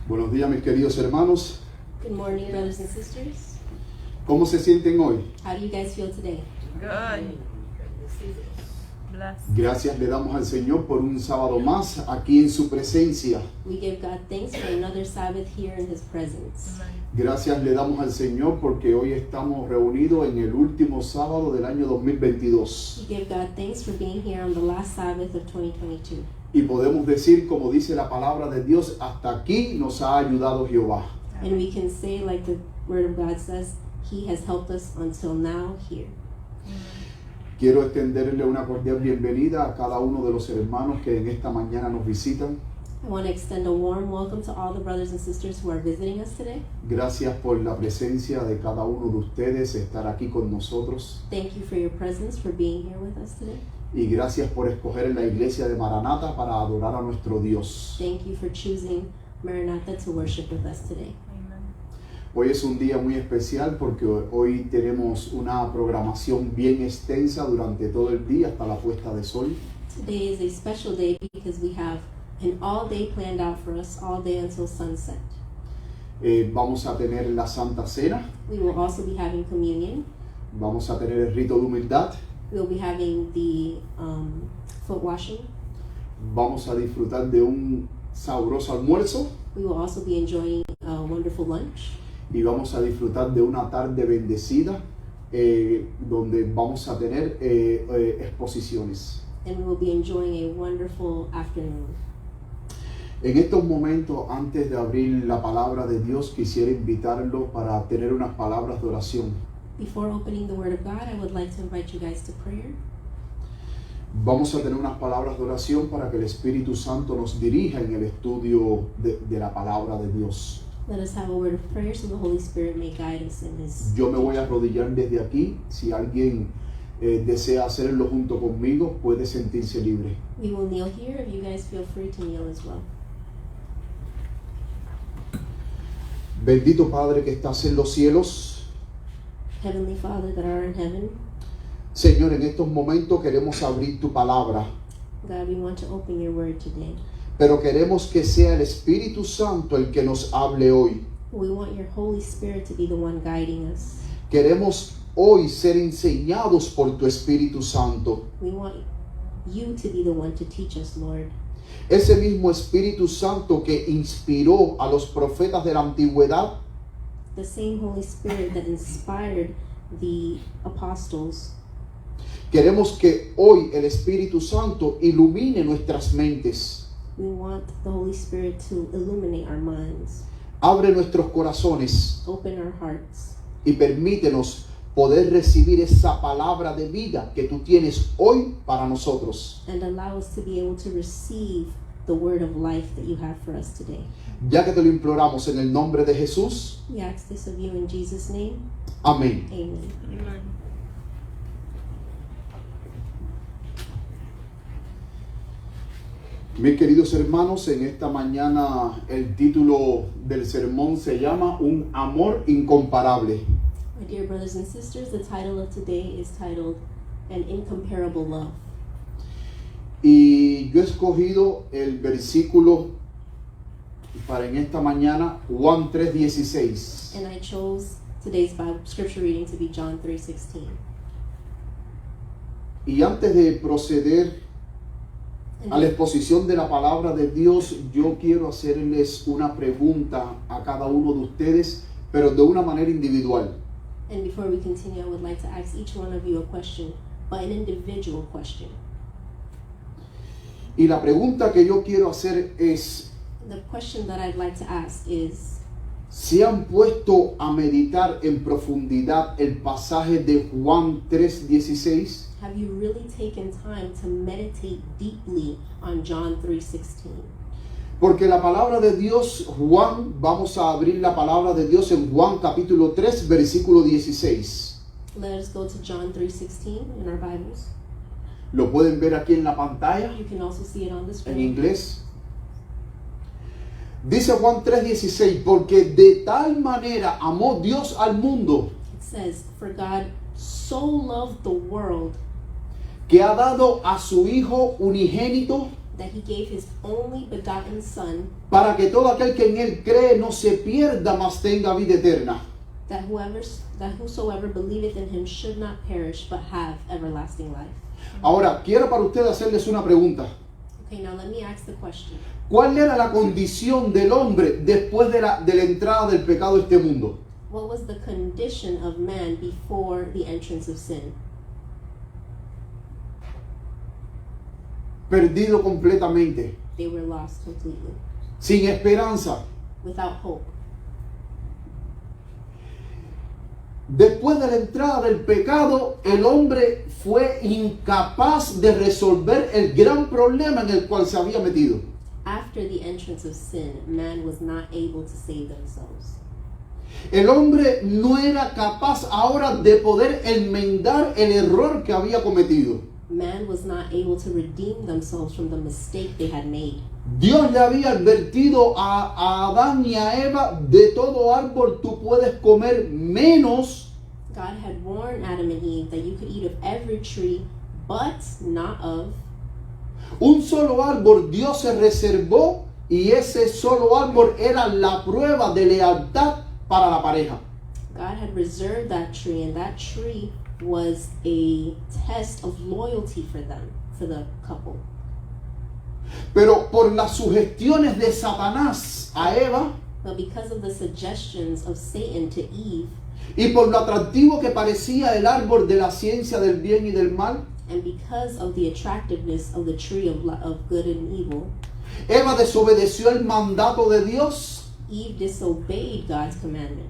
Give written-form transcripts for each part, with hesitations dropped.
Buenos días, mis queridos hermanos. Good morning, brothers and sisters. ¿Cómo se sienten hoy? How do you guys feel today? Good. Bless. Gracias le damos al Señor por un sábado más aquí en su presencia. We give God thanks for another Sabbath here in His presence. Amen. Gracias le damos al Señor porque hoy estamos reunidos en el último sábado del año 2022. We give God thanks for being here on the last Sabbath of 2022. Y podemos decir, como dice la palabra de Dios, hasta aquí nos ha ayudado Jehová. And we can say, like the Word of God says, He has helped us until now here. Quiero extenderle una cordial bienvenida a cada uno de los hermanos que en esta mañana nos visitan. I want to extend a warm welcome to all the brothers and sisters who are visiting us today. Gracias por la presencia de cada uno de ustedes, estar aquí con nosotros. Thank you for your presence, for being here with us today. Y gracias por escoger la iglesia de Maranata para adorar a nuestro Dios. Thank you for choosing Maranatha to worship with us today. Amen. Hoy es un día muy especial porque hoy tenemos una programación bien extensa durante todo el día hasta la puesta de sol. Today is a special day because we have an all-day planned out for us, all day until sunset. Vamos a tener la Santa Cena, We will also be having communion. vamos a tener el rito de humildad, We will be having the foot washing. vamos a disfrutar de un sabroso almuerzo We will also be enjoying a wonderful lunch. y vamos a disfrutar de una tarde bendecida donde vamos a tener exposiciones. And we will be enjoying a wonderful afternoon. En estos momentos, antes de abrir la palabra de Dios, quisiera invitarlo para tener unas palabras de oración. Before opening the Word of God, I would like to invite you guys to prayer. Vamos a tener unas palabras de oración para que el Espíritu Santo nos dirija en el estudio de la palabra de Dios. Let us have a word of prayer so the Holy Spirit may guide us in His Yo me voy a teaching. arrodillar desde aquí. Si alguien desea hacerlo junto conmigo, puede sentirse libre. We will kneel here. If you guys feel free to kneel as well. Bendito Padre que estás en los cielos. Heavenly Father that art in heaven, Señor, en estos momentos queremos abrir tu palabra, God, we want to open your Word today. pero queremos que sea el Espíritu Santo el que nos hable hoy. We want your Holy Spirit to be the one guiding us. Queremos hoy ser enseñados por tu Espíritu Santo. We want you to be the one to teach us, Lord. Ese mismo Espíritu Santo que inspiró a los profetas de la antigüedad, The same Holy Spirit that inspired the apostles. queremos que hoy el Espíritu Santo ilumine nuestras mentes, We want the Holy Spirit to illuminate our minds, abre nuestros corazones open our hearts, y permítenos poder recibir esa palabra de vida que tú tienes hoy para nosotros. and allow us to be able to receive the word of life that you have for us today. Ya que te lo imploramos en el nombre de Jesús, We ask this of you in Jesus' name. amén. Amen. Amen. Mis queridos hermanos, en esta mañana el título del sermón se llama Un amor incomparable. My dear brothers and sisters, the title of today is titled An Incomparable Love. Y yo he escogido el versículo para en esta mañana, Juan 3:16. And I chose today's Bible scripture reading to be John 3:16. Y antes de proceder a la exposición de la palabra de Dios, yo quiero hacerles una pregunta a cada uno de ustedes, pero de una manera individual. And before we continue, I would like to ask each one of you a question, but an individual question. Y la pregunta que yo quiero hacer es, The question that I'd like to ask is, ¿se han puesto a meditar en profundidad el pasaje de Juan 3:16? have you really taken time to meditate deeply on John 3:16? Porque la palabra de Dios, Juan, vamos a abrir la palabra de Dios en Juan capítulo 3, versículo 16. Let us go to John 3:16 in our Bibles. Lo pueden ver aquí en la pantalla, You can also see it on the en screen. inglés. Dice Juan 3:16, porque de tal manera amó Dios al mundo, It says, for God so loved the world que ha dado a su Hijo unigénito, that he gave his only begotten Son, para que todo aquel que en él cree no se pierda, mas tenga vida eterna. that whosoever believeth in him should not perish, but have everlasting life. Ahora, quiero para ustedes hacerles una pregunta. Okay, now let me ask the question. ¿Cuál era la condición del hombre después de la entrada del pecado a este mundo? What was the condition of man before the entrance of sin? Perdido completamente, They were lost completely, sin esperanza. without hope. Después de la entrada del pecado, el hombre fue incapaz de resolver el gran problema en el cual se había metido. After the entrance of sin, man was not able to save themselves. El hombre no era capaz ahora de poder enmendar el error que había cometido. Man was not able to redeem themselves from the mistake they had made. Dios le había advertido a Adán y a Eva: de todo árbol tú puedes comer menos God had warned Adam and Eve that you could eat of every tree, but not of. un solo árbol. Dios se reservó, y ese solo árbol era la prueba de lealtad para la pareja. God had reserved that tree, and that tree was a test of loyalty for them, for the couple. Pero por las sugestiones de Satanás a Eva, But because of the suggestions of Satan to Eve, y por lo atractivo que parecía el árbol de la ciencia del bien y del mal, and because of the attractiveness of the tree of good and evil, Eva desobedeció el mandato de Dios Eve disobeyed God's commandment,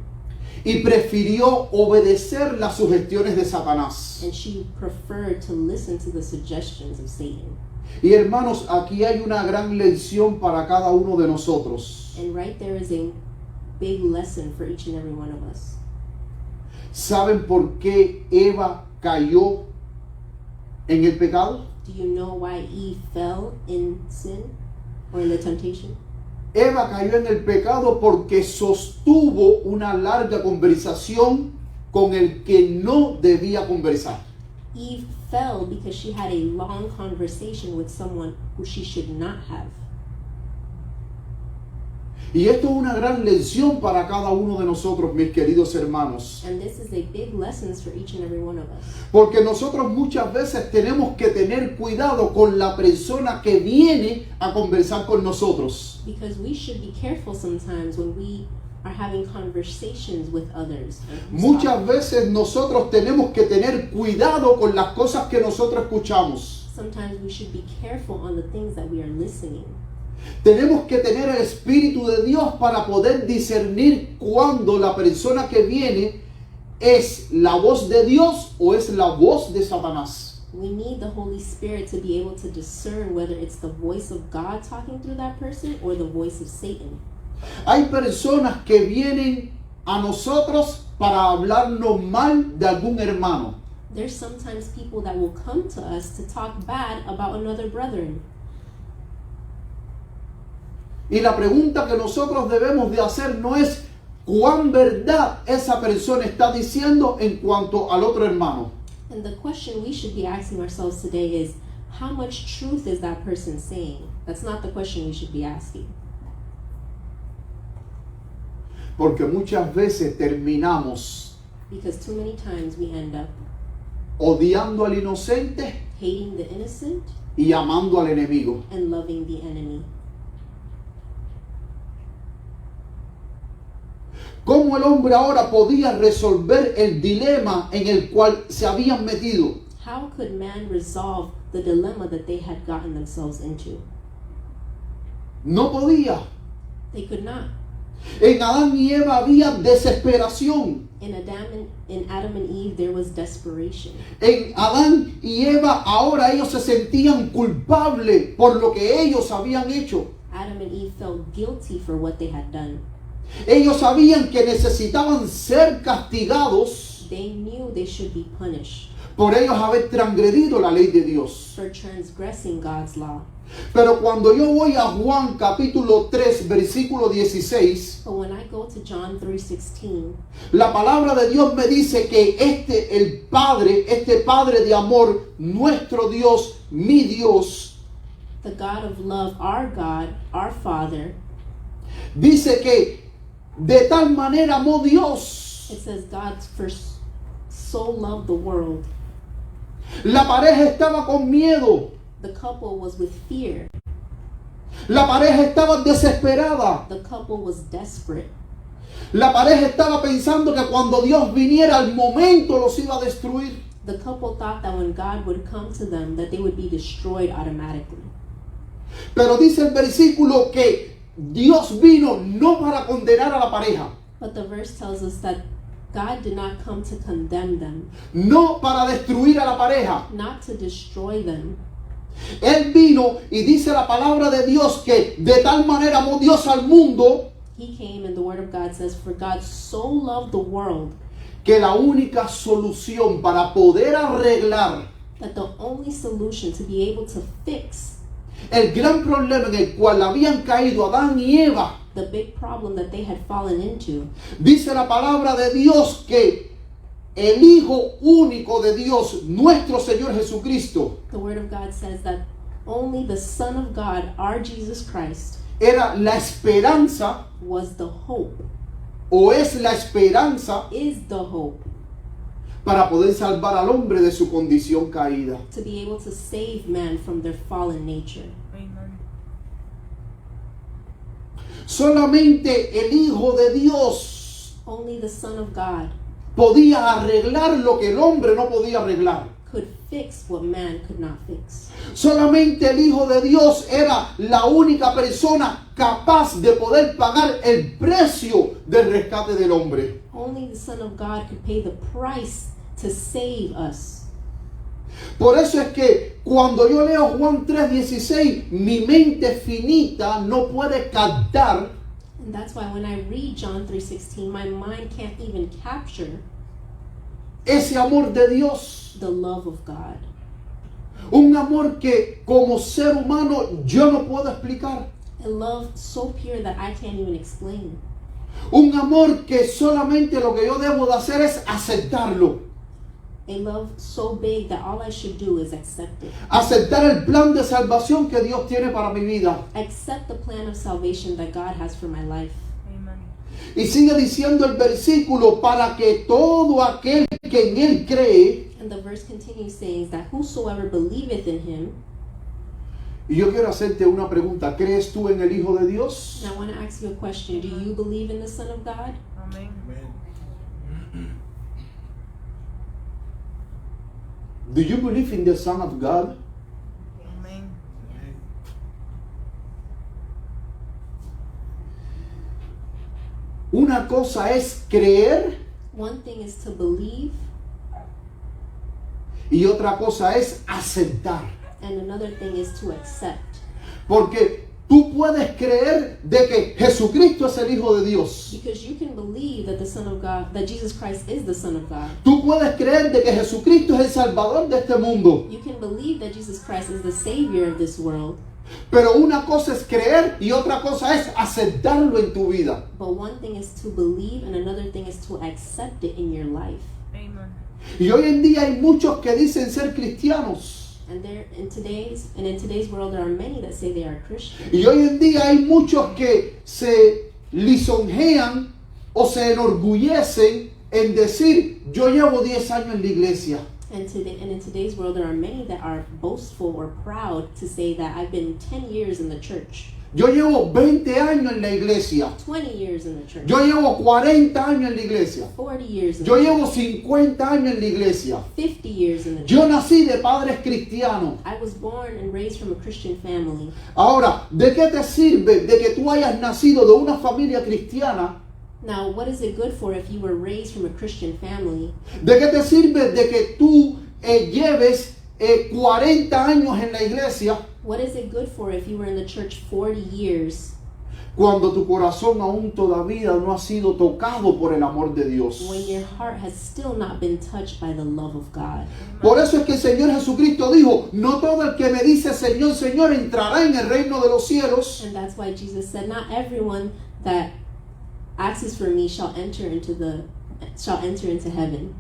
y prefirió obedecer las sugestiones de Satanás. and she preferred to listen to the suggestions of Satan. Y hermanos, aquí hay una gran lección para cada uno de nosotros. And right there is a big lesson for each and every one of us. ¿Saben por qué Eva cayó en el pecado? Do you know why Eve fell in sin or in the temptation? Eva cayó en el pecado porque sostuvo una larga conversación con el que no debía conversar. Eve fell because she had a long conversation with someone who she should not have. Y esto es una gran lección para cada uno de nosotros, mis queridos hermanos. And this is a big lesson for each and every one of us. Porque nosotros muchas veces tenemos que tener cuidado con la persona que viene a conversar con nosotros. Because we should be careful sometimes when we are having conversations with others. Muchas veces nosotros tenemos que tener cuidado con las cosas que nosotros escuchamos. Sometimes we should be careful on the things that we are listening. Tenemos que tener el Espíritu de Dios para poder discernir cuando la persona que viene es la voz de Dios o es la voz de Satanás. We need the Holy Spirit to be able to discern whether it's the voice of God talking through that person or the voice of Satan. Hay personas que vienen a nosotros para hablarnos mal de algún hermano. There's sometimes people that will come to us to talk bad about another brethren. Y la pregunta que nosotros debemos de hacer no es cuán verdad esa persona está diciendo en cuanto al otro hermano. And the question we should be asking ourselves today is, how much truth is that person saying? That's not the question we should be asking. Porque muchas veces terminamos Because too many times we end up odiando al inocente hating the innocent y amando al enemigo. and loving the enemy. ¿Cómo el hombre ahora podía resolver el dilema en el cual se habían metido? How could man resolve the dilemma that they had gotten themselves into? No podía. They could not. En Adán y Eva había desesperación. In Adam and Eve, there was desperation. En Adán y Eva ahora ellos se sentían culpables por lo que ellos habían hecho. Adam and Eve felt guilty for what they had done. Ellos sabían que necesitaban ser castigados They knew they should be punished por ellos haber transgredido la ley de Dios. for transgressing God's law. Pero cuando yo voy a Juan capítulo 3 versículo 16, But when I go to John 3:16, la palabra de Dios me dice que este Padre de amor, nuestro Dios, mi Dios, The God of love, our Father, dice que de tal manera amó Dios. it says God first so loved the world. La pareja estaba con miedo. The couple was with fear. La pareja estaba desesperada. The couple was desperate. La pareja estaba pensando que cuando Dios viniera al momento los iba a destruir. The couple thought that when God would come to them, that they would be destroyed automatically. Pero dice el versículo que Dios vino no para condenar a la pareja, But the verse tells us that God did not come to condemn them, no para destruir a la pareja. not to destroy them. Él vino y dice la palabra de Dios que de tal manera amó Dios al mundo He came, and the word of God says, for God so loved the world que la única solución para poder arreglar that the only solution to be able to fix el gran problema en el cual habían caído Adán y Eva, the big problem that they had fallen into, dice la palabra de Dios que el Hijo único de Dios, nuestro Señor Jesucristo, the word of God says that only the Son of God, our Jesus Christ, era la esperanza was the hope, o es la esperanza is the hope para poder salvar al hombre de su condición caída. to be able to save man from their fallen nature. Amen. Solamente el Hijo de Dios Only the Son of God podía arreglar lo que el hombre no podía arreglar. could fix what man could not fix. Solamente el Hijo de Dios era la única persona capaz de poder pagar el precio del rescate del hombre. Only the Son of God could pay the price to save us. Por eso es que cuando yo leo Juan 3:16, mi mente finita no puede captar And that's why when I read John 3:16, my mind can't even capture ese amor de Dios. the love of God. Un amor que como ser humano yo no puedo explicar. A love so pure that I can't even explain. Un amor que solamente lo que yo debo de hacer es aceptarlo. A love so big that all I should do is accept it. Aceptar el plan de salvación que Dios tiene para mi vida. Accept the plan of salvation that God has for my life. Amen. Y sigue diciendo el versículo, para que todo aquel que en Él cree. And the verse continues saying that whosoever believeth in him. Y yo quiero hacerte una pregunta. ¿Crees tú en el Hijo de Dios? And I want to ask you a question. Do you believe in the Son of God? Amen. Do you believe in the Son of God? Amen. Una cosa es creer One thing is to believe, y otra cosa es aceptar. and another thing is to accept. Porque tú puedes creer de que Jesucristo es el Hijo de Dios. Because you can believe that the Son of God, that Jesus Christ is the Son of God. Tú puedes creer de que Jesucristo es el Salvador de este mundo. You can believe that Jesus Christ is the Savior of this world. Pero una cosa es creer y otra cosa es aceptarlo en tu vida. But one thing is to believe, and another thing is to accept it in your life. Amen. Y hoy en día hay muchos que dicen ser cristianos. And in today's world, there are many that say they are Christians. Y hoy en día hay muchos que se lisonjean o se enorgullecen en decir, yo llevo 10 años en la iglesia. And in today's world, there are many that are boastful or proud to say that I've been 10 years in the church, Yo llevo 20 años en la iglesia. 20 years in the church, Yo llevo 40 años en la iglesia. 40 years in Yo the llevo church, 50 años en la iglesia. 50 years in the church. Yo nací de padres cristianos. I was born and raised from a Christian family. Ahora, ¿de qué te sirve de que tú hayas nacido de una familia cristiana? Now, what is it good for if you were raised from a Christian family? ¿De qué te sirve de que tú lleves 40 años en la iglesia What is it good for if you were in the church 40 years cuando tu corazón aún todavía no ha sido tocado por el amor de Dios? when your heart has still not been touched by the love of God? Por eso es que el Señor Jesucristo dijo, no todo el que me dice Señor, Señor entrará en el reino de los cielos, And that's why Jesus said, not everyone that asks for me shall enter into heaven.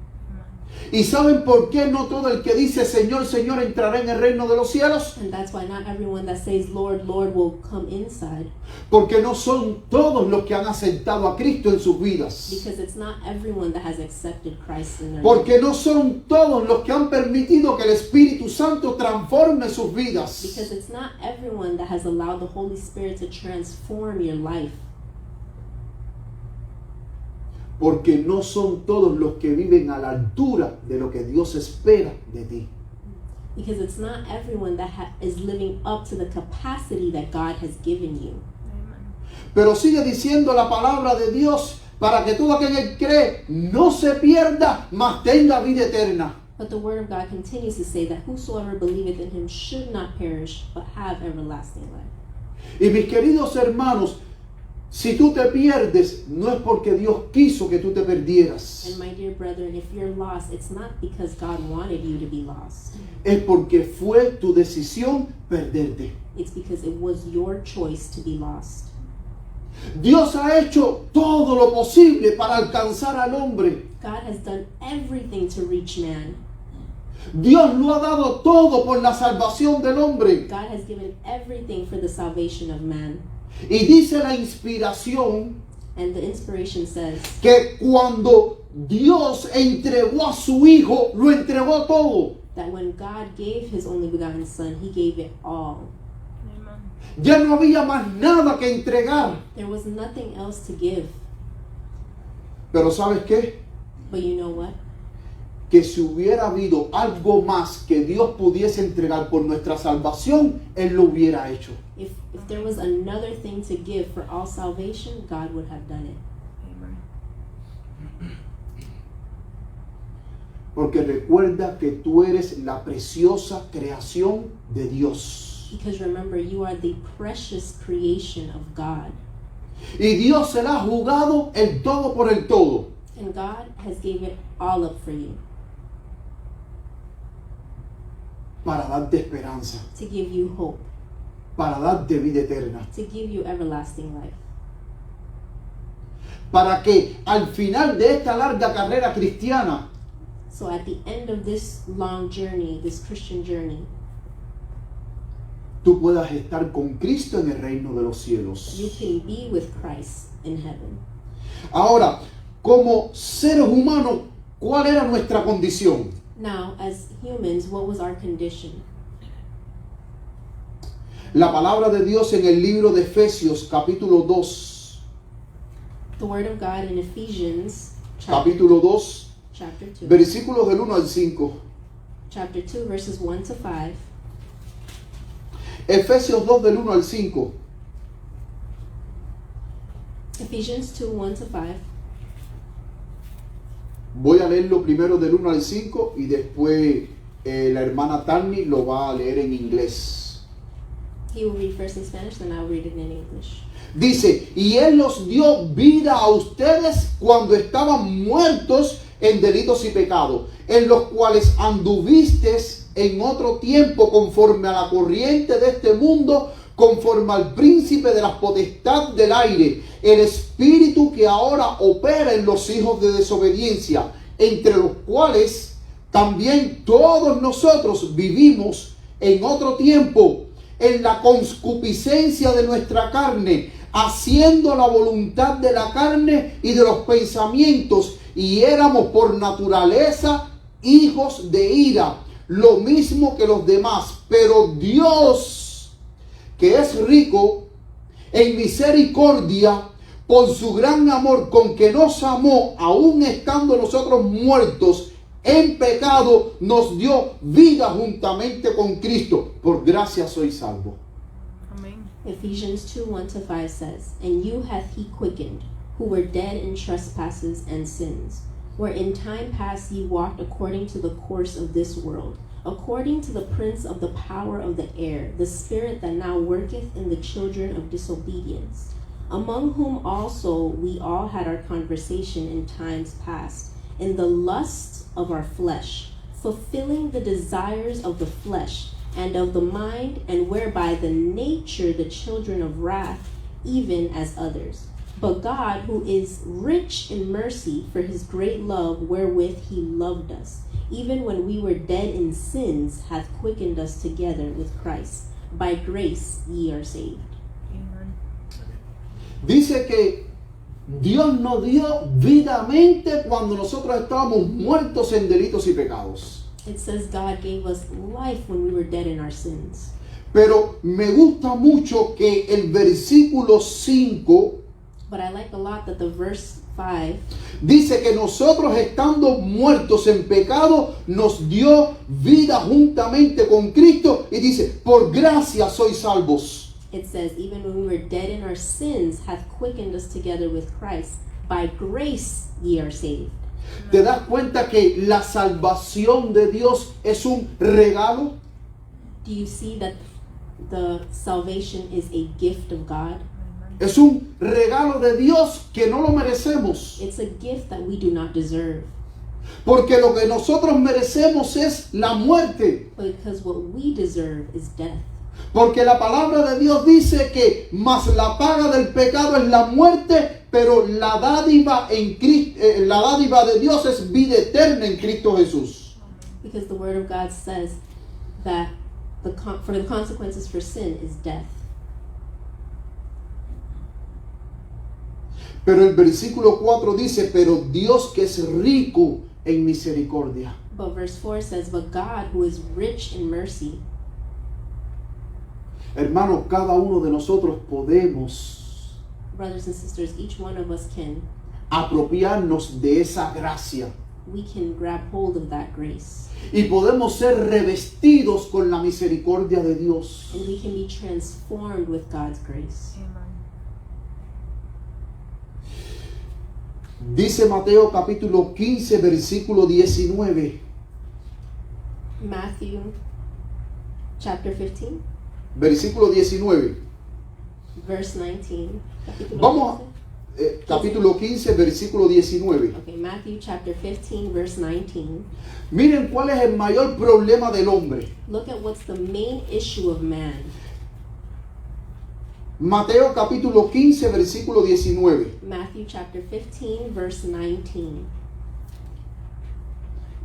¿Y saben por qué no todo el que dice Señor, Señor entrará en el reino de los cielos? And that's why not everyone that says Lord, Lord will come inside. Porque no son todos los que han aceptado a Cristo en sus vidas. Because it's not everyone that has accepted Christ in their life. Porque no son todos los que han permitido que el Espíritu Santo transforme sus vidas. Because it's not everyone that has allowed the Holy Spirit to transform your life. Porque no son todos los que viven a la altura de lo que Dios espera de ti. Because it's not everyone that is living up to the capacity that God has given you. Amen. Pero sigue diciendo la palabra de Dios para que todo aquel que cree no se pierda, mas tenga vida eterna. But the word of God continues to say that whosoever believeth in him should not perish, but have everlasting life. Y mis queridos hermanos, si tú te pierdes, no es porque Dios quiso que tú te perdieras. And my dear brethren, if you're lost, it's not because God wanted you to be lost. Es porque fue tu decisión perderte. It's because it was your choice to be lost. Dios ha hecho todo lo posible para alcanzar al hombre. God has done everything to reach man. Dios lo ha dado todo por la salvación del hombre. God has given everything for the salvation of man. Y dice la inspiración And the inspiration says que cuando Dios entregó a su Hijo, lo entregó todo. that when God gave his only begotten Son, he gave it all. Amen. Ya no había más nada que entregar. There was nothing else to give. Pero ¿sabes qué? But you know what? Que si hubiera habido algo más que Dios pudiese entregar por nuestra salvación, Él lo hubiera hecho. If there was another thing to give for all salvation, God would have done it. Amen. Porque recuerda que tú eres la preciosa creación de Dios. Because remember, you are the precious creation of God. Y Dios se la ha jugado el todo por el todo. And God has gave it all up for you Para darte esperanza. to give you hope, Para darte vida eterna. to give you everlasting life. Para que al final de esta larga carrera cristiana, So at the end of this long journey, this Christian journey, tú puedas estar con Cristo en el reino de los cielos. you can be with Christ in heaven. Ahora, como seres humanos, ¿cuál era nuestra condición? Now, as humans, what was our condition? La palabra de Dios en el libro de Efesios, capítulo 2, The word of God in Ephesians capítulo 2, chapter 2, versículos del 1 al 5. chapter 2, verses 1 to 5. Efesios 2 del 1 al 5. Ephesians 2, 1 to 5. Voy a leerlo primero del 1 al 5 y después la hermana Tani lo va a leer en inglés. He will read first in Spanish, then I'll read it in English. Dice, y Él los dio vida a ustedes cuando estaban muertos en delitos y pecados, en los cuales anduvisteis en otro tiempo conforme a la corriente de este mundo, conforme al príncipe de la potestad del aire, el espíritu que ahora opera en los hijos de desobediencia, entre los cuales también todos nosotros vivimos en otro tiempo, en la concupiscencia de nuestra carne, haciendo la voluntad de la carne y de los pensamientos, y éramos por naturaleza hijos de ira, lo mismo que los demás. Pero Dios, que es rico en misericordia, por su gran amor con que nos amó, aun estando nosotros muertos en pecado, nos dio vida juntamente con Cristo. Por gracia soy salvo. Amen. Ephesians 2, 1 to 5 says, And you hath he quickened, who were dead in trespasses and sins, where in time past ye walked according to the course of this world, according to the prince of the power of the air, the spirit that now worketh in the children of disobedience, among whom also we all had our conversation in times past, in the lusts of our flesh, fulfilling the desires of the flesh and of the mind, and whereby the nature the children of wrath, even as others. But God, who is rich in mercy for his great love wherewith he loved us, even when we were dead in sins, hath quickened us together with Christ. By grace ye are saved. Amen. Dice que Dios nos dio vidamente cuando nosotros estábamos muertos en delitos y pecados. It says God gave us life when we were dead in our sins. Pero me gusta mucho que el versículo 5 But I like a lot that the verse 5 dice que nosotros estando muertos en pecado nos dio vida juntamente con Cristo y dice, por gracia sois salvos. it says, even when we were dead in our sins, hath quickened us together with Christ. By grace ye are saved. ¿Te das cuenta que la salvación de Dios es un regalo? Do you see that the salvation is a gift of God? Es un regalo de Dios que no lo merecemos. It's a gift that we do not deserve. Porque lo que nosotros merecemos es la muerte. Because what we deserve is death. Porque la palabra de Dios dice que más la paga del pecado es la muerte, pero la dádiva de Dios es vida eterna en Cristo Jesús. Because the word of God says that for the consequences for sin is death. Pero el versículo 4 dice, pero Dios que es rico en misericordia. But verse 4 says, but God who is rich in mercy. Hermanos, cada uno de nosotros podemos Brothers and sisters, each one of us can. apropiarnos de esa gracia. We can grab hold of that grace. Y podemos ser revestidos con la misericordia de Dios. And we can be transformed with God's grace. Amen. Dice Mateo capítulo 15, versículo 19. Matthew chapter 15, Versículo 19. verse 19. Vamos a capítulo 15, versículo 19. Okay, Matthew chapter 15, verse 19. Miren cuál es el mayor problema del hombre. Look at what's the main issue of man. Mateo capítulo 15, versículo 19. Matthew chapter 15, verse 19.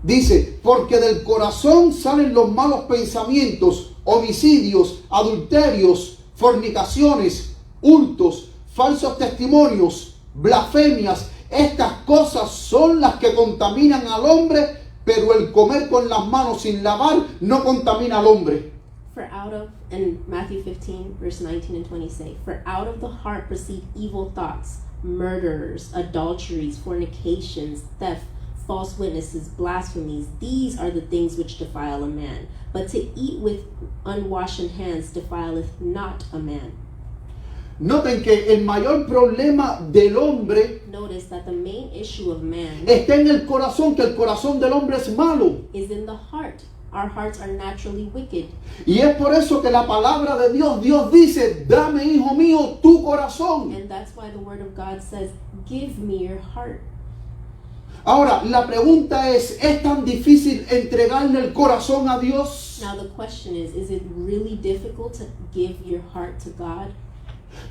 Dice, porque del corazón salen los malos pensamientos, homicidios, adulterios, fornicaciones, hurtos, falsos testimonios, blasfemias. Estas cosas son las que contaminan al hombre, pero el comer con las manos sin lavar no contamina al hombre. For out of, and Matthew 15, verse 19 and 20 say, for out of the heart proceed evil thoughts, murderers, adulteries, fornications, theft, false witnesses, blasphemies. These are the things which defile a man. But to eat with unwashen hands defileth not a man. Noten que el mayor problema del hombre Notice that the main issue of man está en el corazón, que el corazón del hombre es malo. is in the heart. Our hearts are naturally wicked. Y es por eso que la palabra de Dios dice, dame, hijo mío, tu corazón. And that's why the word of God says, give me your heart. Ahora, la pregunta es tan difícil entregarle el corazón a Dios? Now the question is it really difficult to give your heart to God?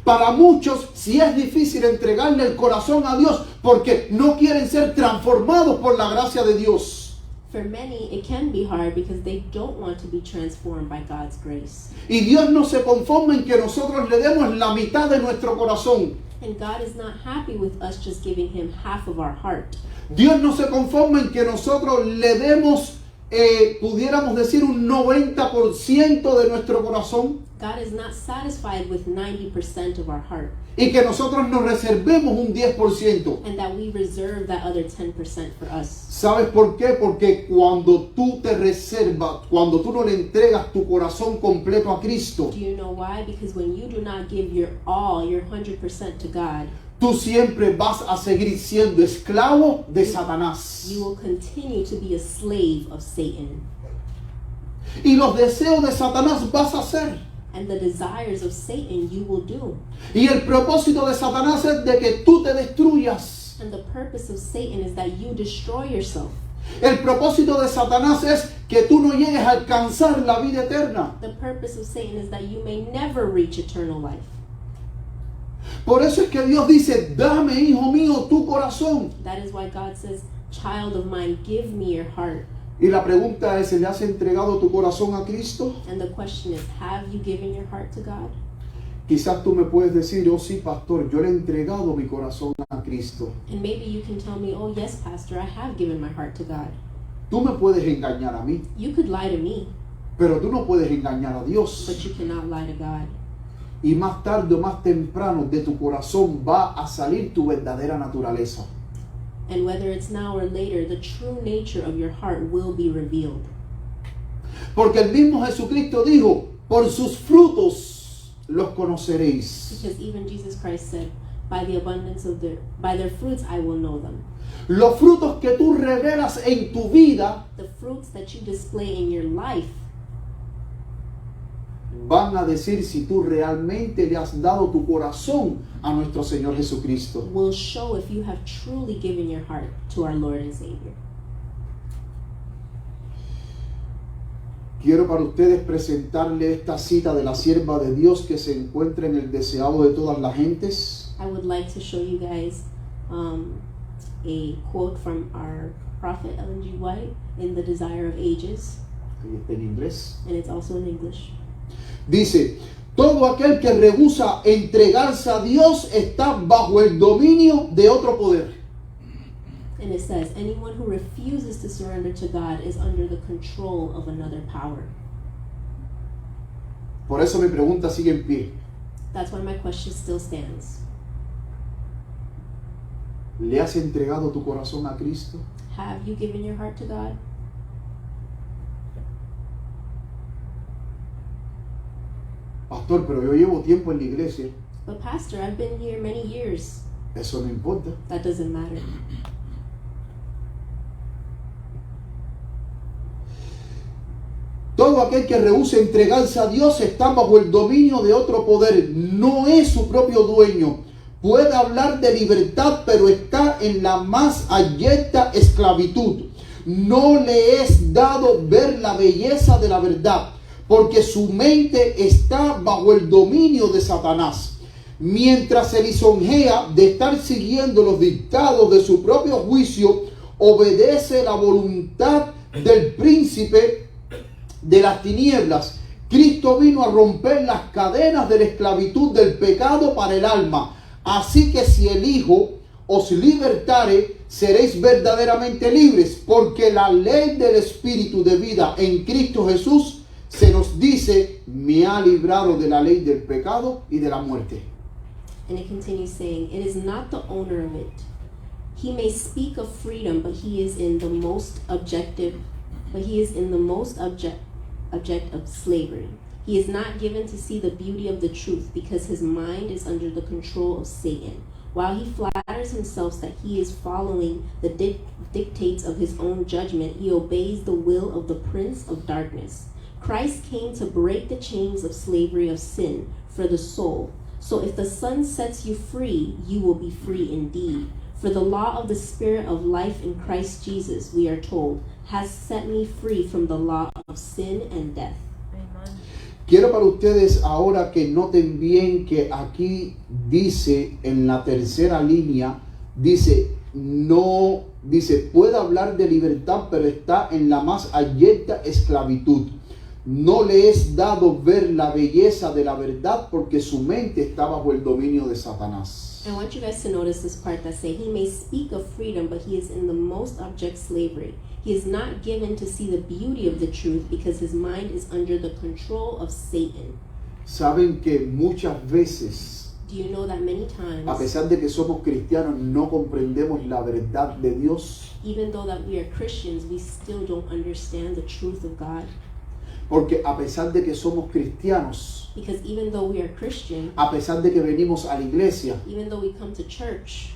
Para muchos, sí es difícil entregarle el corazón a Dios porque no quieren ser transformados por la gracia de Dios. For many, it can be hard because they don't want to be transformed by God's grace. Y Dios no se conforma en que nosotros le demos la mitad de nuestro corazón. And God is not happy with us just giving him half of our heart. Dios no se conforma en que nosotros le demos, pudiéramos decir, un 90% de nuestro corazón. God is not satisfied with 90% of our heart. Y que nosotros nos reservemos un 10%. And that we reserve that other 10% for us. ¿Sabes por qué? Porque cuando tú te reservas, cuando tú no le entregas tu corazón completo a Cristo, Do you know why? Because when you do not give your all, your 100% to God, tú siempre vas a seguir siendo esclavo de Satanás. you will continue to be a slave of Satan. Y los deseos de Satanás vas a hacer. And the desires of Satan you will do. Y el propósito de Satanás es de que tú te destruyas. And the purpose of Satan is that you destroy yourself. El propósito de Satanás es que tú no llegues a alcanzar la vida eterna. The purpose of Satan is that you may never reach eternal life. Por eso es que Dios dice, dame, hijo mío, tu corazón. That is why God says, child of mine, give me your heart. Y la pregunta es, ¿le has entregado tu corazón a Cristo? And the question is, have you given your heart to God? Quizás tú me puedes decir, oh sí, pastor, yo le he entregado mi corazón a Cristo. And maybe you can tell me, oh yes, pastor, I have given my heart to God. Tú me puedes engañar a mí, You could lie to me, pero tú no puedes engañar a Dios. but you cannot lie to God. Y más tarde o más temprano de tu corazón va a salir tu verdadera naturaleza. And whether it's now or later, the true nature of your heart will be revealed. Porque el mismo Jesucristo dijo, por sus frutos los conoceréis. Because even Jesus Christ said, by their fruits I will know them. Los frutos que tú revelas en tu vida The fruits that you display in your life van a decir si tú realmente le has dado tu corazón a nuestro Señor Jesucristo. will show if you have truly given your heart to our Lord and Savior. Quiero para ustedes presentarle esta cita de la sierva de Dios que se encuentra en el deseado de todas las gentes. I would like to show you guys a quote from our prophet Ellen G. White in The Desire of Ages, Ahí está en inglés. and it's also in English. Dice, todo aquel que rehúsa entregarse a Dios está bajo el dominio de otro poder. And it says, anyone who refuses to surrender to God is under the control of another power. Por eso mi pregunta sigue en pie. That's why my question still stands. ¿Le has entregado tu corazón a Cristo? Have you given your heart to God? Pastor, pero yo llevo tiempo en la iglesia. But pastor, I've been here many years. Eso no importa. That doesn't matter. Todo aquel que rehúsa entregarse a Dios está bajo el dominio de otro poder. No es su propio dueño. Puede hablar de libertad, pero está en la más abyecta esclavitud. No le es dado ver la belleza de la verdad, porque su mente está bajo el dominio de Satanás. Mientras se lisonjea de estar siguiendo los dictados de su propio juicio, obedece la voluntad del príncipe de las tinieblas. Cristo vino a romper las cadenas de la esclavitud del pecado para el alma. Así que si el Hijo os libertare, seréis verdaderamente libres, porque la ley del Espíritu de vida en Cristo Jesús se nos dice, me ha librado de la ley del pecado y de la muerte. And it continues saying, it is not the owner of it. He may speak of freedom, but he is in the most object of slavery. He is not given to see the beauty of the truth, because his mind is under the control of Satan. While he flatters himself that he is following the dictates of his own judgment, he obeys the will of the prince of darkness. Christ came to break the chains of slavery of sin for the soul. So if the Son sets you free, you will be free indeed. For the law of the Spirit of life in Christ Jesus, we are told, has set me free from the law of sin and death. Amen. Quiero para ustedes ahora que noten bien que aquí dice en la tercera línea, dice, no, dice, puede hablar de libertad, pero está en la más abyecta esclavitud. No le es dado ver la belleza de la verdad, porque su mente está bajo el dominio de Satanás. I want you guys to notice this part that say, he may speak of freedom, but he is in the most abject slavery. He is not given to see the beauty of the truth, because his mind is under the control of Satan. Saben que muchas veces, Do you know that many a times, pesar de que somos cristianos, no comprendemos la verdad de Dios? even though that we are Christians, we still don't understand the truth of God? Porque a pesar de que somos cristianos, Because even though we are Christian, a pesar de que venimos a la iglesia, even though we come to church,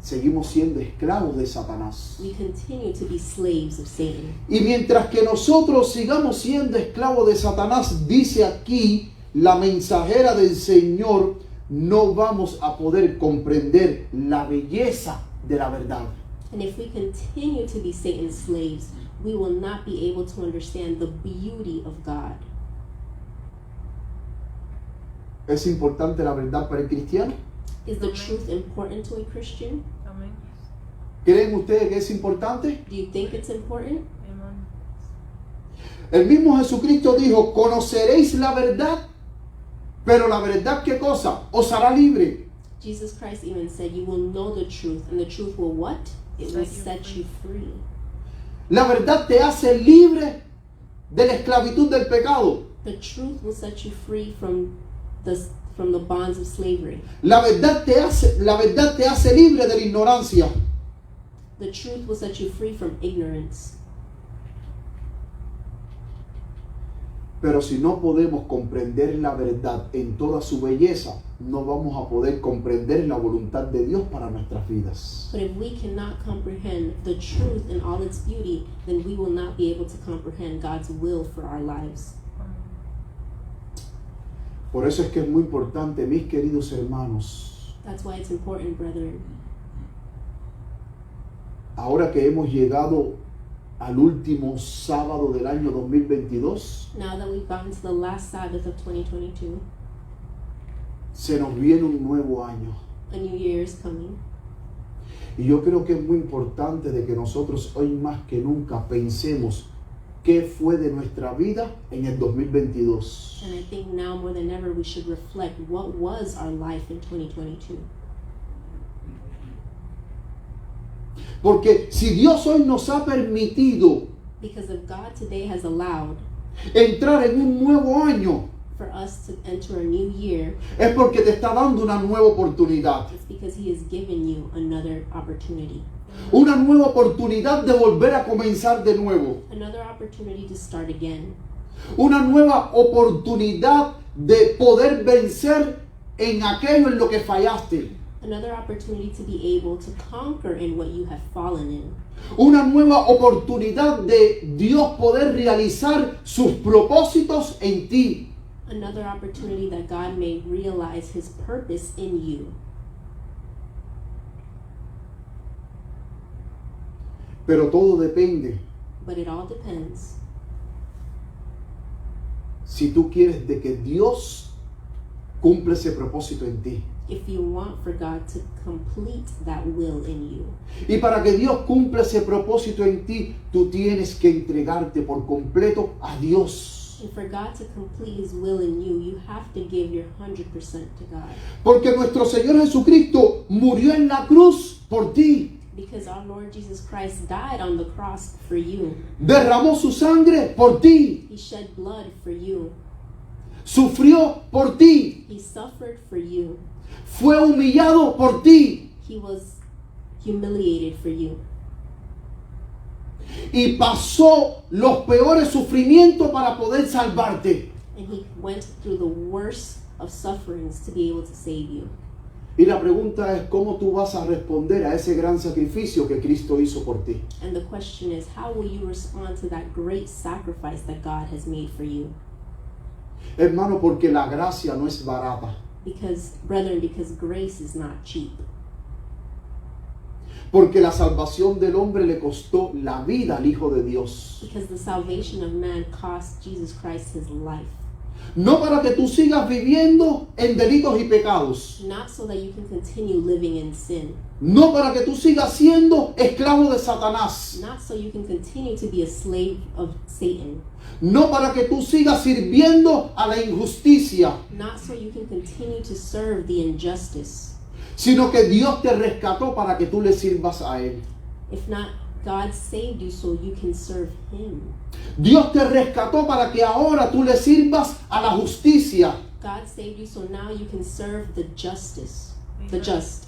seguimos siendo esclavos de Satanás. we continue to be slaves of Satan. Y mientras que nosotros sigamos siendo esclavos de Satanás, dice aquí la mensajera del Señor, no vamos a poder comprender la belleza de la verdad. And if we continue to be Satan's slaves, we will not be able to understand the beauty of God. ¿Es importante la verdad para el cristiano? Is the truth important to a Christian? Amén. ¿Creen ustedes que es importante? Do you think it's important? Amén. El mismo Jesucristo dijo, conoceréis la verdad, pero la verdad, ¿qué cosa? Os hará libre. Jesus Christ even said, you will know the truth, and the truth will what? It will set you free. La verdad te hace libre de la esclavitud del pecado. The truth will set you free from the bonds of slavery. La verdad te hace libre de la ignorancia. The truth will set you free from ignorance. Pero si no podemos comprender la verdad en toda su belleza, no vamos a poder comprender la voluntad de Dios para nuestras vidas. But if we cannot comprehend the truth in all its beauty, then we will not be able to comprehend God's will for our lives. Por eso es que es muy importante, mis queridos hermanos, That's why it's important, brethren, ahora que hemos llegado al último sábado del año 2022, now that we've gotten to the last Sabbath of 2022, se nos viene un nuevo año. a new year is coming. Y yo creo que es muy importante de que nosotros hoy más que nunca pensemos qué fue de nuestra vida en el 2022. And I think now more than ever we should reflect what was our life in 2022. Porque si Dios hoy nos ha permitido Because if God today has allowed entrar en un nuevo año, for us to enter a new year, es porque te está dando una nueva oportunidad. it's because He has given you another opportunity. Una nueva oportunidad de volver a comenzar de nuevo. Another opportunity to start again. Una nueva oportunidad de poder vencer en aquello en lo que fallaste. Another opportunity to be able to conquer in what you have fallen in. Una nueva oportunidad de Dios poder realizar sus propósitos en ti. Another opportunity that God may realize His purpose in you. Pero todo depende But it all depends si tú quieres de que Dios cumpla ese propósito en ti. if you want for God to complete that will in you. Y para que Dios cumpla ese propósito en ti, tú tienes que entregarte por completo a Dios. And for God to complete His will in you, you have to give your 100% to God. Porque nuestro Señor Jesucristo murió en la cruz por ti. Because our Lord Jesus Christ died on the cross for you. Derramó su sangre por ti. He shed blood for you. Sufrió por ti. He suffered for you. Fue humillado por ti. He was humiliated for you. Y pasó los peores sufrimientos para poder salvarte. And He went through the worst of sufferings to be able to save you. Y la pregunta es, ¿cómo tú vas a responder a ese gran sacrificio que Cristo hizo por ti? And the question is, how will you respond to that great sacrifice that God has made for you? Hermano, porque la gracia no es barata. Because, brethren, because grace is not cheap. Porque la salvación del hombre le costó la vida al Hijo de Dios. Because the salvation of man cost Jesus Christ His life. No para que tú sigas viviendo en delitos y pecados. Not so that you can continue living in sin. No para que tú sigas siendo esclavo de Satanás. Not so you can continue to be a slave of Satan. No para que tú sigas sirviendo a la injusticia. Not so you can continue to serve the injustice. Sino que Dios te rescató para que tú le sirvas a Él. If not, God saved you so you can serve Him. Dios te rescató para que ahora tú le sirvas a la justicia. God saved you so now you can serve the justice, the just.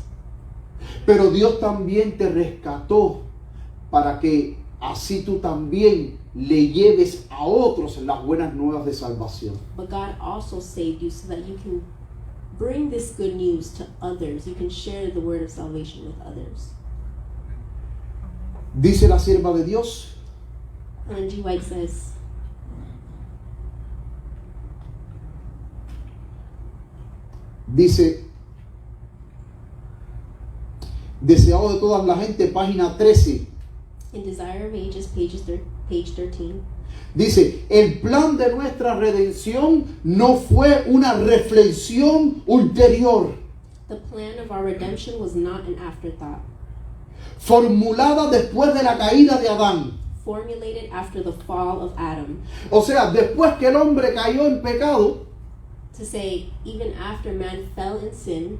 Pero Dios también te rescató para que así tú también le lleves a otros las buenas nuevas de salvación. But God also saved you so that you can bring this good news to others. You can share the word of salvation with others. Dice la sierva de Dios, Ellen G. White says, dice, deseado de toda la gente, página 13. in Desire of Ages, page 13, Dice, el plan de nuestra redención no fue una reflexión ulterior, The plan of our redemption was not an afterthought, formulada después de la caída de Adán. formulated after the fall of Adam. O sea, después que el hombre cayó en pecado, To say, even after man fell in sin,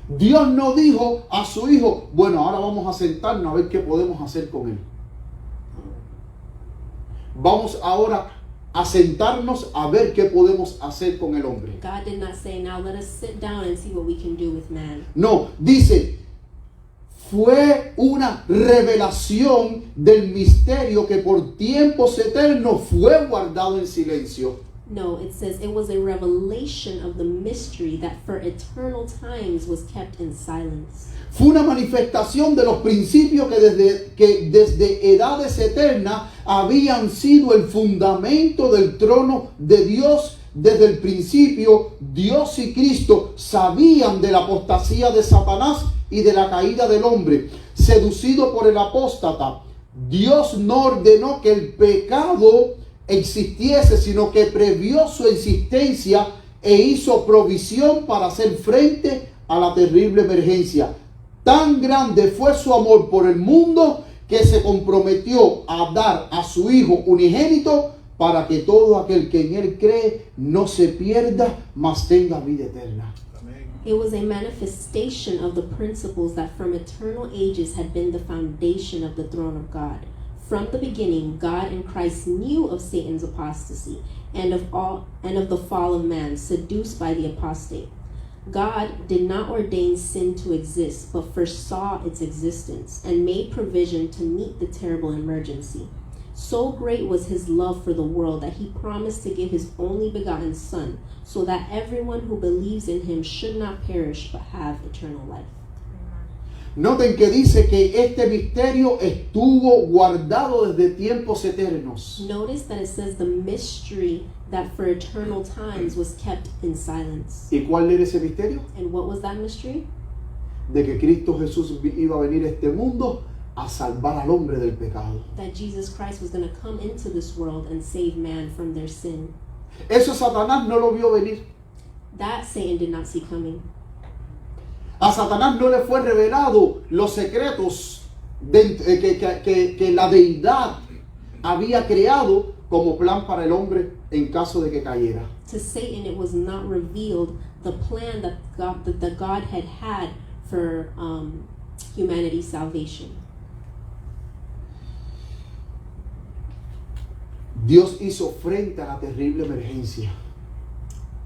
Dios no dijo a su hijo, bueno, ahora vamos a sentarnos a ver qué podemos hacer con él. Vamos ahora a sentarnos a ver qué podemos hacer con el hombre. God did not say, now let us sit down and see what we can do with man. No, dice, fue una revelación del misterio que por tiempos eternos fue guardado en silencio. No, it says it was a revelation of the mystery that for eternal times was kept in silence. Fue una manifestación de los principios que desde edades eternas habían sido el fundamento del trono de Dios. Desde el principio, Dios y Cristo sabían de la apostasía de Satanás y de la caída del hombre. Seducido por el apóstata, Dios no ordenó que el pecado existiese, sino que previó su existencia e hizo provisión para hacer frente a la terrible emergencia. Tan grande fue su amor por el mundo que se comprometió a dar a su Hijo unigénito para que todo aquel que en Él cree no se pierda, mas tenga vida eterna. It was a manifestation of the principles that from eternal ages had been the foundation of the throne of God. From the beginning, God in Christ knew of Satan's apostasy and of the fall of man, seduced by the apostate. God did not ordain sin to exist, but foresaw its existence and made provision to meet the terrible emergency. So great was his love for the world that he promised to give his only begotten Son, so that everyone who believes in him should not perish but have eternal life. Noten que dice que este misterio estuvo guardado desde tiempos eternos. Notice that it says the mystery that for eternal times was kept in silence. ¿Y cuál era ese misterio? And what was that mystery? De que Cristo Jesús iba a venir a este mundo a salvar al hombre del pecado. That Jesus Christ was going to come into this world and save man from their sin. Eso Satanás no lo vio venir. That Satan did not see coming. A Satanás no le fue revelado los secretos que la deidad había creado como plan para el hombre en caso de que cayera. To Satan, it was not revealed the plan that God had for humanity's salvation. Dios hizo frente a la terrible emergencia.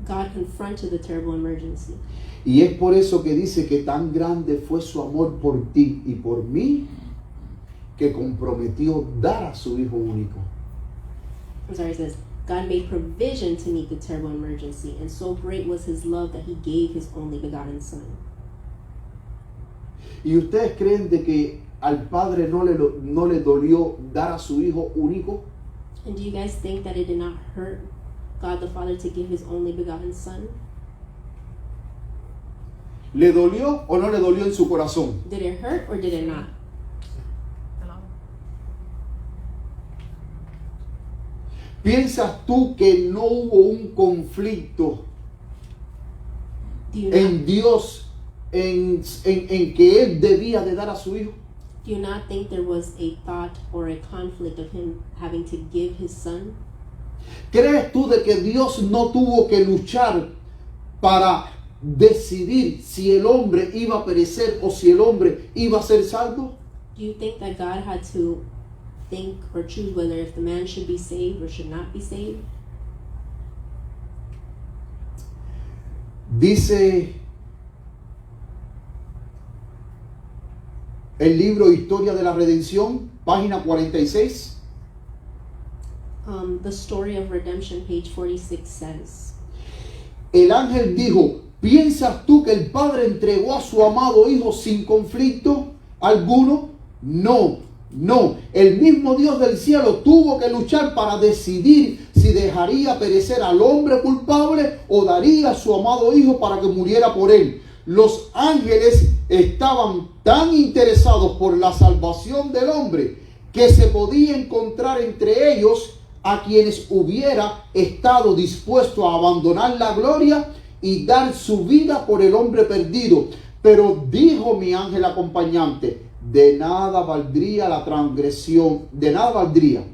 God confronted the terrible emergency. Y es por eso que dice que tan grande fue su amor por ti y por mí que comprometió dar a su Hijo único. I'm sorry, it says, God made provision to meet the terrible emergency, and so great was his love that he gave his only begotten Son. ¿Y ustedes creen de que al Padre no le dolió dar a su Hijo único? And do you guys think that it did not hurt God the Father to give his only begotten Son? ¿Le dolió o no le dolió en su corazón? Did it hurt or did it not? ¿Piensas tú que no hubo un conflicto Do you en not, Dios en que Él debía de dar a su Hijo? do you not think there was a thought or a conflict of him having to give his Son? ¿Crees tú de que Dios no tuvo que luchar para decidir si el hombre iba a perecer o si el hombre iba a ser salvo? Do you think that God had to think or choose whether if the man should be saved or should not be saved? Dice el libro Historia de la Redención, página 46. The story of redemption, page 46 says, El ángel dijo, ¿piensas tú que el Padre entregó a su amado Hijo sin conflicto alguno? No, no. El mismo Dios del cielo tuvo que luchar para decidir si dejaría perecer al hombre culpable o daría a su amado Hijo para que muriera por él. Los ángeles estaban tan interesados por la salvación del hombre que se podía encontrar entre ellos a quienes hubiera estado dispuesto a abandonar la gloria y dar su vida por el hombre perdido. Pero dijo mi ángel acompañante, de nada valdría la transgresión, de nada valdría.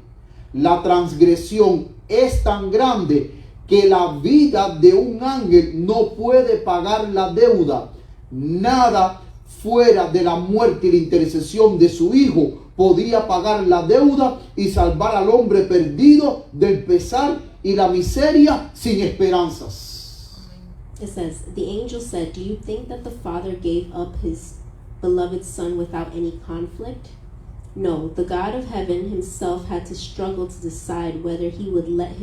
La transgresión es tan grande que la vida de un ángel no puede pagar la deuda. Nada fuera de la muerte y la intercesión de su Hijo podía pagar la deuda y salvar al hombre perdido del pesar y la miseria sin esperanzas. It says, the angel said, do you think that the Father gave up his beloved Son without any conflict? No, the God of heaven himself had to struggle to decide whether he would let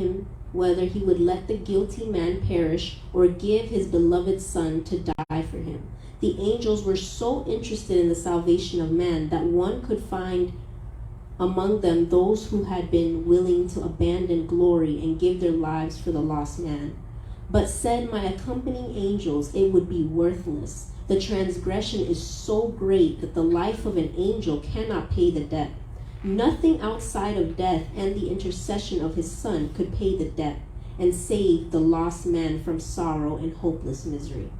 the guilty man perish or give his beloved Son to die for him. The angels were so interested in the salvation of man that one could find among them those who had been willing to abandon glory and give their lives for the lost man. But said my accompanying angels, it would be worthless. The transgression is so great that the life of an angel cannot pay the debt. Nothing outside of death and the intercession of his Son could pay the debt and save the lost man from sorrow and hopeless misery.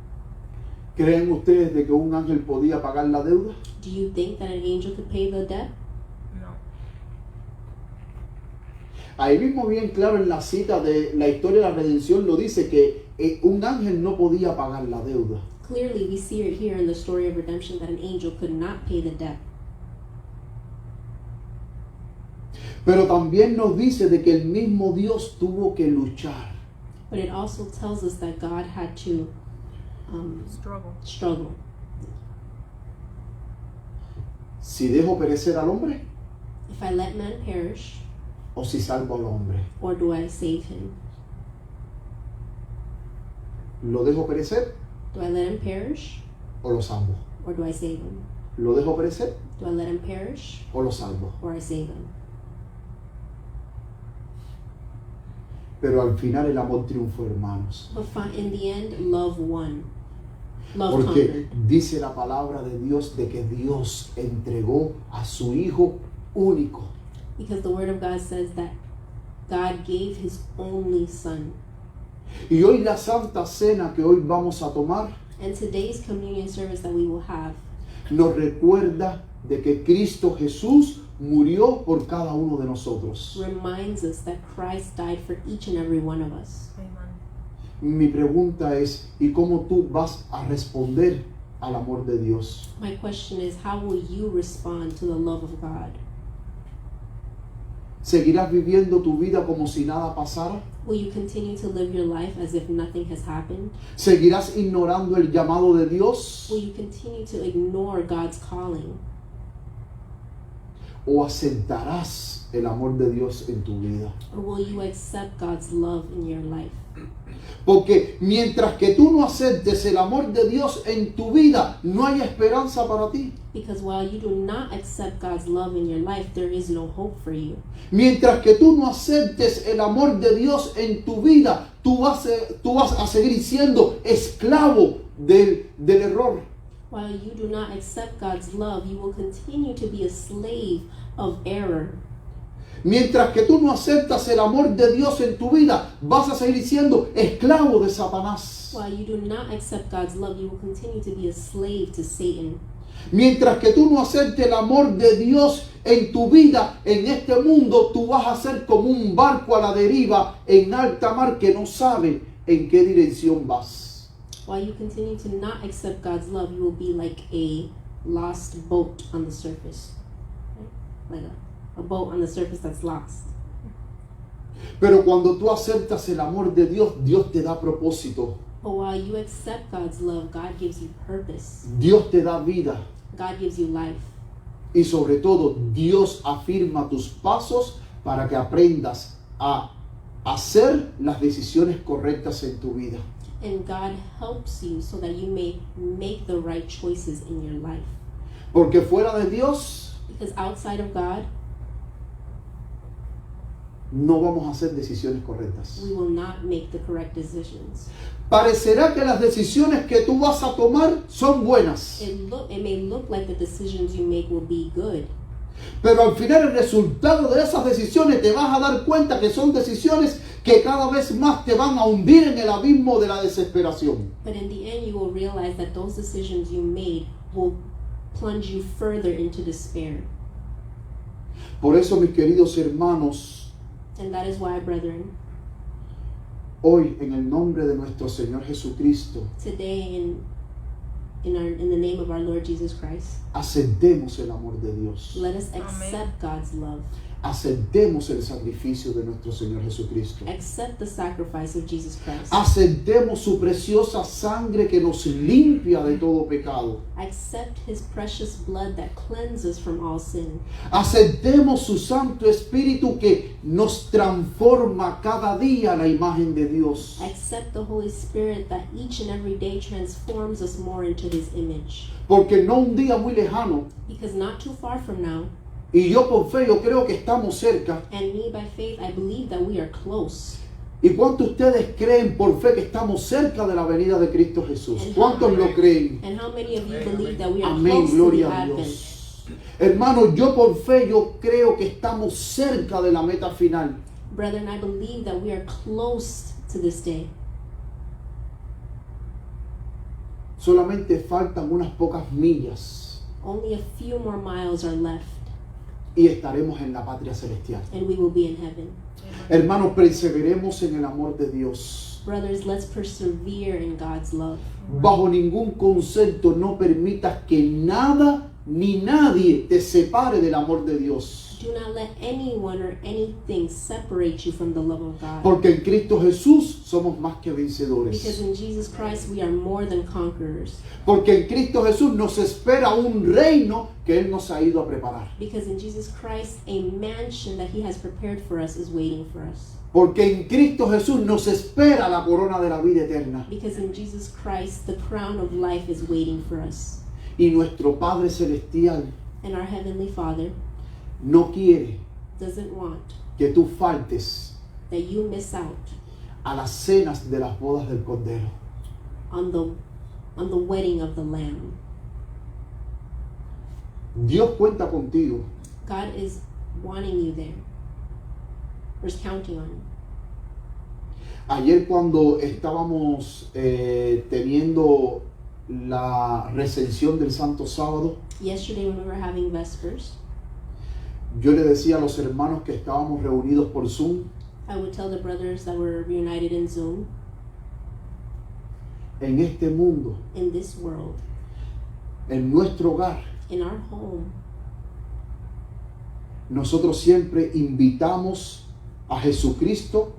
¿Creen ustedes de que un ángel podía pagar la deuda? Do you think that an angel could pay the debt? No. Ahí mismo bien claro en la cita de la historia de la redención lo dice que un ángel no podía pagar la deuda. Clearly, we see it here in the story of redemption that an angel could not pay the debt. Pero también nos dice de que el mismo Dios tuvo que luchar. But it also tells us that God had to struggle. Si dejo perecer al hombre If I let man perish, o si salvo al hombre. or do I save him? ¿Lo dejo perecer Do I let him perish, o lo salvo? or do I save him? ¿Lo dejo perecer Do I let him perish, o lo salvo? or I save him? Pero al final el amor triunfó, hermanos. But in the end, love won. Love Porque conquered. dice la palabra de Dios de que Dios entregó a su Hijo único. Because the Word of God says that God gave His only Son. Y hoy la Santa Cena que hoy vamos a tomar And today's communion service that we will have nos recuerda de que Cristo Jesús murió por cada uno de nosotros. reminds us that Christ died for each and every one of us. Amen. Mi pregunta es, ¿y cómo tú vas a responder al amor de Dios? My question is, how will you respond to the love of God? ¿Seguirás viviendo tu vida como si nada pasara? Will you continue to live your life as if nothing has happened? ¿Seguirás ignorando el llamado de Dios? Will you continue to ignore God's calling? ¿O aceptarás el amor de Dios en tu vida? Or will you accept God's love in your life? Porque mientras que tú no aceptes el amor de Dios en tu vida, no hay esperanza para ti. Because while you do not accept God's love in your life, there is no hope for you. Mientras que tú no aceptes el amor de Dios en tu vida, tú vas a seguir siendo esclavo del error. While you do not accept God's love, you will continue to be a slave of error. Mientras que tú no aceptas el amor de Dios en tu vida, vas a seguir siendo esclavo de Satanás. While you do not accept God's love, you will continue to be a slave to Satan. Mientras que tú no aceptes el amor de Dios en tu vida, en este mundo, tú vas a ser como un barco a la deriva en alta mar que no sabe en qué dirección vas. While you continue to not accept God's love, you will be like a lost boat on the surface. Right? Like a boat on the surface that's lost. Pero cuando tú aceptas el amor de Dios, Dios te da propósito. But while you accept God's love, God gives you purpose. Dios te da vida. God gives you life. Y sobre todo, Dios afirma tus pasos para que aprendas a hacer las decisiones correctas en tu vida. And God helps you so that you may make the right choices in your life. Porque fuera de Dios, Because outside of God, no vamos a hacer decisiones correctas. we will not make the correct decisions. Parecerá que las decisiones que tú vas a tomar son buenas, It may look like the decisions you make will be good, Pero al final el resultado de esas decisiones te vas a dar cuenta que son decisiones que cada vez más te van a hundir en el abismo de la desesperación. But in the end, you will realize that those decisions you made will plunge you further into despair. Por eso, mis queridos hermanos, And that is why, brethren, hoy en el nombre de nuestro Señor Jesucristo, today in the name of our Lord Jesus Christ, aceptemos el amor de Dios. let us accept God's love. Aceptemos el sacrificio de nuestro Señor Jesucristo. Accept the sacrifice of Jesus Christ. Aceptemos su preciosa sangre que nos limpia de todo pecado. Accept his precious blood that cleanses from all sin. Aceptemos su Santo Espíritu que nos transforma cada día a la imagen de Dios. Accept the Holy Spirit that each and every day transforms us more into his image. Porque no un día muy lejano, Because not too far from now, y yo por fe, yo creo que estamos cerca. and me by faith, I believe that we are close. ¿Y cuántos ustedes creen por fe que estamos cerca de la venida de Cristo Jesús? ¿Cuántos lo creen? And how many of you believe that we are Amén, close to the gloria a Advent? Dios. Hermano, yo por fe, yo creo que estamos cerca de la meta final. Brethren, I believe that we are close to this day. Solamente faltan unas pocas millas Only a few more miles are left, y estaremos en la patria celestial. and we will be in heaven. Hermanos, perseveremos en el amor de Dios. Brothers, let's persevere in God's love. Bajo ningún concepto no permitas que nada ni nadie te separe del amor de Dios. Do not let anyone or anything separate you from the love of God. Porque en Cristo Jesús somos más que Because vencedores. in Jesus Christ we are more than conquerors. Porque en Cristo Jesús nos espera un reino que Él nos ha ido a preparar. Because in Jesus Christ a mansion that he has prepared for us is waiting for us. Porque en Cristo Jesús nos espera la corona de la vida eterna. Because in Jesus Christ the crown of life is waiting for us. Y nuestro Padre Celestial And our Heavenly Father no quiere doesn't want que tú faltes that you miss out a las cenas de las bodas del Cordero. on the wedding of the Lamb. Dios cuenta contigo. God is wanting you there. Or is counting on you. Ayer cuando estábamos teniendo la recensión del Santo Sábado, Yesterday when we were having Vespers, yo le decía a los hermanos que estábamos reunidos por Zoom, I would tell the brothers that were reunited in Zoom, en este mundo, in this world, en nuestro hogar, in our home, nosotros siempre invitamos a Jesucristo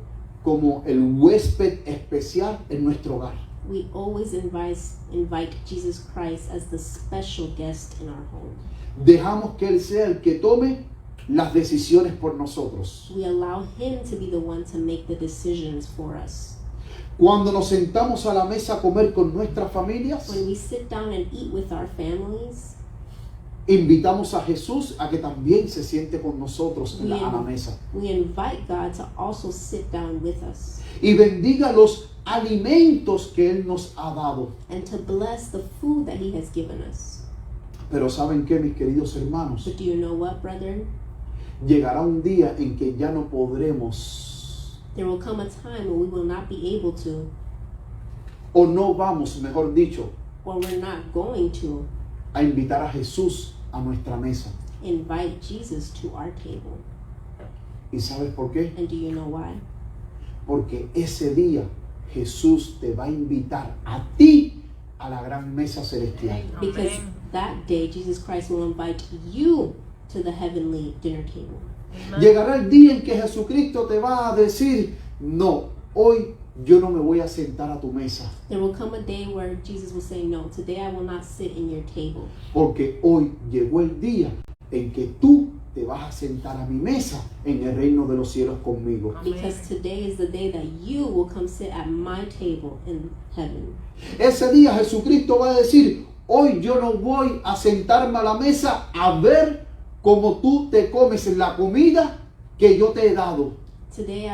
como el huésped especial en nuestro hogar. we always invite Jesus Christ as the special guest in our home. Dejamos que Él sea el que tome las decisiones por nosotros. We allow him to be the one to make the decisions for us. Cuando nos sentamos a la mesa a comer con nuestras familias, When we sit down and eat with our families, invitamos a Jesús a que también se siente con nosotros a la mesa we invite God to also sit down with us y bendiga los alimentos que Él nos ha dado. and to bless the food that he has given us. Pero ¿saben qué, mis queridos hermanos? But do you know what, brethren? Llegará un día en que ya no podremos, There will come a time when we will not be able to, o no vamos, mejor dicho, or we're not going to, a invitar a Jesús a nuestra mesa. invite Jesus to our table. ¿Y sabes por qué? And do you know why? Porque ese día Jesús te va a invitar a ti a la gran mesa celestial. Because Amén. that day Jesus Christ will invite you to the heavenly dinner table. Amen. Llegará el día en que Jesucristo te va a decir, no, hoy yo no me voy a sentar a tu mesa, There will come a day where Jesus will say, no, today I will not sit in your table. porque hoy llegó el día en que tú te vas a sentar a mi mesa en el reino de los cielos conmigo. Because today is the day that you will come sit at my table in heaven. Ese día Jesucristo va a decir, hoy yo no voy a sentarme a la mesa a ver cómo tú te comes la comida que yo te he dado. Today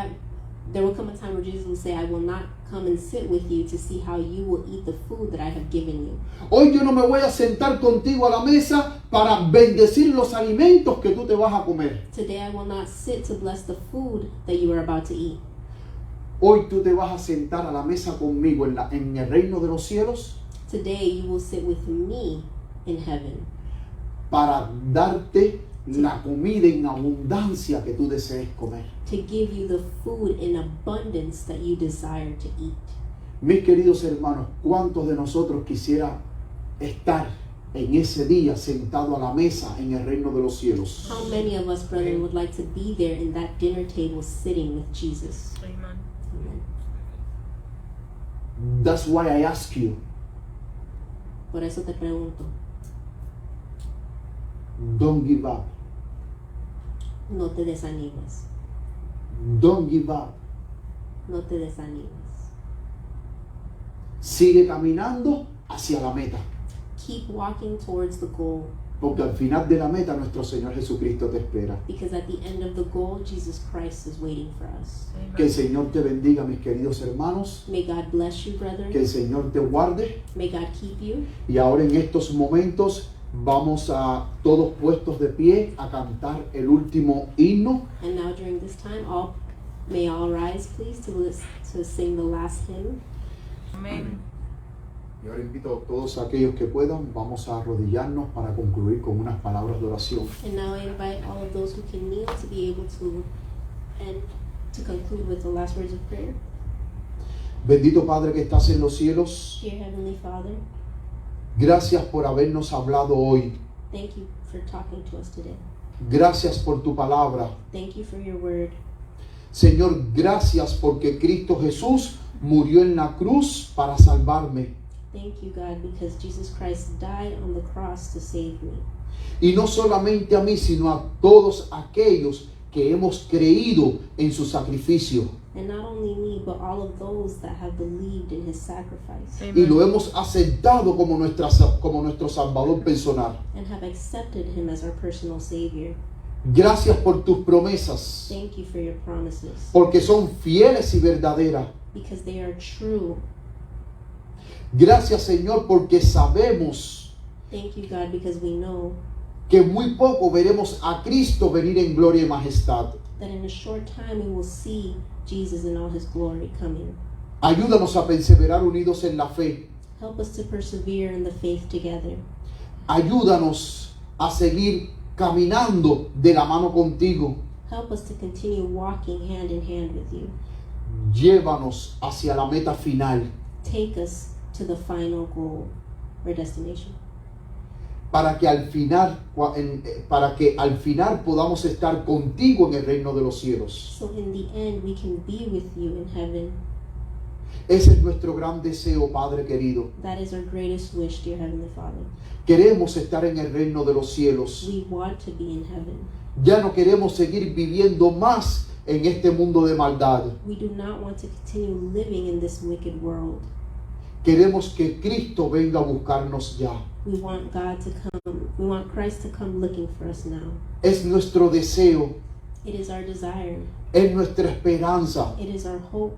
there will come a time where Jesus will say, I will not come and sit with you to see how you will eat the food that I have given you. Hoy yo no me voy a sentar contigo a la mesa para bendecir los alimentos que tú te vas a comer. Today I will not sit to bless the food that you are about to eat. Hoy tú te vas a sentar a la mesa conmigo en el reino de los cielos Today you will sit with me in heaven para darte la comida en abundancia que tú desees comer. to give you the food in abundance that you desire to eat. Mis queridos hermanos, ¿cuántos de nosotros quisiera estar en ese día sentado a la mesa en el reino de los cielos? How many of us, brethren, would like to be there in that dinner table sitting with Jesus? Amen. Amen. That's why I ask you, Por eso te pregunto, don't give up. no te desanimes, Don't give up. no te desanimes. Sigue caminando hacia la meta. Keep walking towards the goal, Porque al final de la meta nuestro Señor Jesucristo te espera. because at the end of the goal, Jesus Christ is waiting for us. Que el Amen. Señor te bendiga, mis queridos hermanos. May God bless you, Que brethren. el Señor te guarde. May God keep you. Y ahora en estos momentos vamos a todos puestos de pie a cantar el último himno. And now during this time, may all rise, please, to sing the last hymn. Amen. Y ahora invito a todos aquellos que puedan, vamos a arrodillarnos para concluir con unas palabras de oración. And now I invite all of those who can kneel to be able to conclude with the last words of prayer. Bendito Padre que estás en los cielos, Dear Heavenly Father, gracias por habernos hablado hoy. thank you for talking to us today. Gracias por tu palabra. Thank you for your word. Señor, gracias porque Cristo Jesús murió en la cruz para salvarme. Thank you, God, because Jesus Christ died on the cross to save me. Y no solamente a mí, sino a todos aquellos que hemos creído en su sacrificio. And not only me, but all of those that have believed in his sacrifice Y lo Amen. hemos aceptado como nuestro Salvador personal. and have accepted him as our personal Savior. Gracias por tus promesas, Thank you for your promises, porque son fieles y verdaderas. because they are true. Gracias, Señor, porque sabemos Thank you, God, because we know que muy poco veremos a Cristo venir en gloria y majestad. that in a short time we will see Jesus in all his glory coming. Ayúdanos a perseverar unidos en la fe. Help us to persevere in the faith together. Ayúdanos a seguir caminando de la mano contigo. Help us to continue walking hand in hand with you. Llévanos hacia la meta final Take us to the final goal or destination, para que al final podamos estar contigo en el reino de los cielos. so in the end we can be with you in heaven. Ese es nuestro gran deseo, Padre querido. That is our greatest wish, dear Heavenly Father. Queremos estar en el reino de los cielos. We want to be in heaven. Ya no queremos seguir viviendo más en este mundo de maldad. We do not want to continue living in this wicked world. Queremos que Cristo venga a buscarnos ya. We want God to come. We want Christ to come looking for us now. Es nuestro deseo, It is our desire. es nuestra esperanza It is our hope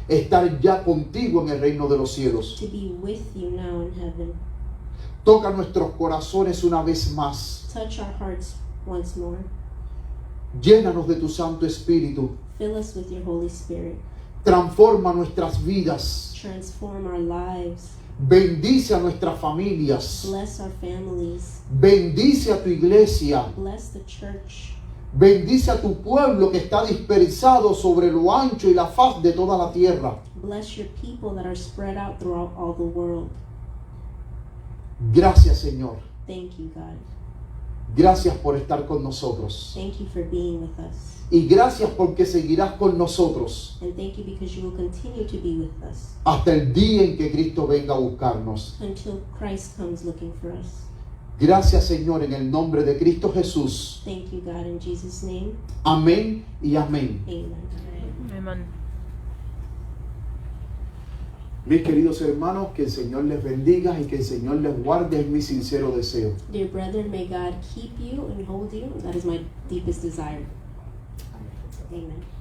estar ya contigo en el reino de los cielos. to be with you now in heaven. Toca nuestros corazones una vez más. Touch our hearts once more. Llénanos de tu Santo Espíritu. Fill us with your Holy Spirit. Transforma nuestras vidas. Transform our lives. Bendice a nuestras familias. Bless our families. Bendice a tu iglesia. Bless the church. Bendice a tu pueblo que está dispersado sobre lo ancho y la faz de toda la tierra. Bless your people that are spread out throughout all the world. Gracias, Señor. Thank you, God. Gracias por estar con nosotros. Thank you for being with us. Y gracias porque seguirás con nosotros And thank you because you will continue to be with us hasta el día en que Cristo venga a buscarnos. until Christ comes looking for us. Gracias, Señor, en el nombre de Cristo Jesús. Thank you, God, in Jesus' name. Amén y amén. Amen. Amen. Mis queridos hermanos, que el Señor les bendiga y que el Señor les guarde, es mi sincero deseo. Dear brethren, may God keep you and hold you. That is my deepest desire. Amen.